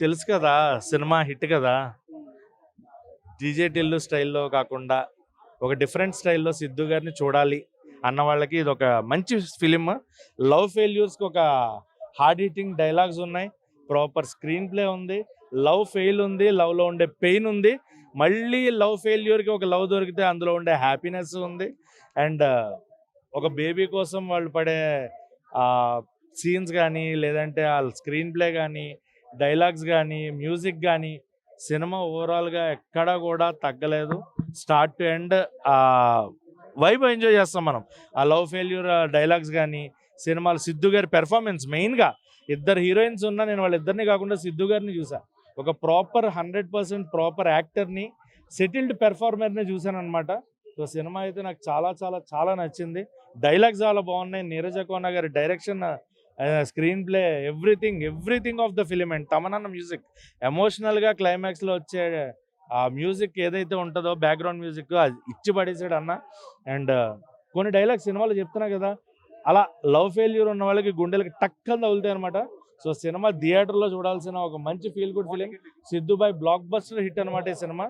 తెలుసు కదా cinema hit కదా. డీజే టిల్లు స్టైల్లో కాకుండా ఒక డిఫరెంట్ స్టైల్లో సిద్ధు గారిని చూడాలి అన్న వాళ్ళకి ఇది ఒక మంచి ఫిలిం. లవ్ ఫెయిల్యూర్స్కి ఒక హార్డ్ హిట్టింగ్ డైలాగ్స్ ఉన్నాయి, ప్రాపర్ స్క్రీన్ ప్లే ఉంది, లవ్ ఫెయిల్ ఉంది, లవ్లో ఉండే పెయిన్ ఉంది, మళ్ళీ లవ్ ఫెయిల్యూర్కి ఒక లవ్ దొరికితే అందులో ఉండే హ్యాపీనెస్ ఉంది. అండ్ ఒక బేబీ కోసం వాళ్ళు పడే సీన్స్ కానీ, లేదంటే వాళ్ళ స్క్రీన్ ప్లే కానీ, డైలాగ్స్ కానీ, మ్యూజిక్ కానీ, సినిమా ఓవరాల్గా ఎక్కడా కూడా తగ్గలేదు. Start to end vibe enjoy చేస్తాం మనం. ఆ లవ్ ఫెయిల్యూర్ డైలాగ్స్ కానీ, సినిమాలు సిద్ధు గారి పెర్ఫార్మెన్స్ మెయిన్గా. ఇద్దరు హీరోయిన్స్ ఉన్నా నేను వాళ్ళిద్దరిని కాకుండా సిద్ధు గారిని చూసా. ఒక ప్రాపర్ 100% ప్రాపర్ యాక్టర్ని, సెటిల్డ్ పెర్ఫార్మర్ని చూశాను అనమాట. సో సినిమా అయితే నాకు చాలా చాలా చాలా నచ్చింది. డైలాగ్స్ చాలా బాగున్నాయి. నీరజ కోన గారి direction, screenplay, everything of the film. And తమనన్న మ్యూజిక్ ఎమోషనల్గా క్లైమాక్స్లో వచ్చే ఆ మ్యూజిక్ ఏదైతే ఉంటుందో బ్యాక్గ్రౌండ్ మ్యూజిక్ అది ఇచ్చి పడేసాడు అన్న. అండ్ కొన్ని డైలాగ్స్ సినిమాలో చెప్తున్నా కదా, అలా లవ్ ఫెయిల్యూర్ ఉన్న వాళ్ళకి గుండెలకి టక్కని తగులుతాయి అనమాట. సో సినిమా థియేటర్లో చూడాల్సిన ఒక మంచి ఫీల్ గుడ్ ఫిలిం. సిద్ధుబాయ్ బ్లాక్ బస్టర్ హిట్ అనమాట ఈ సినిమా.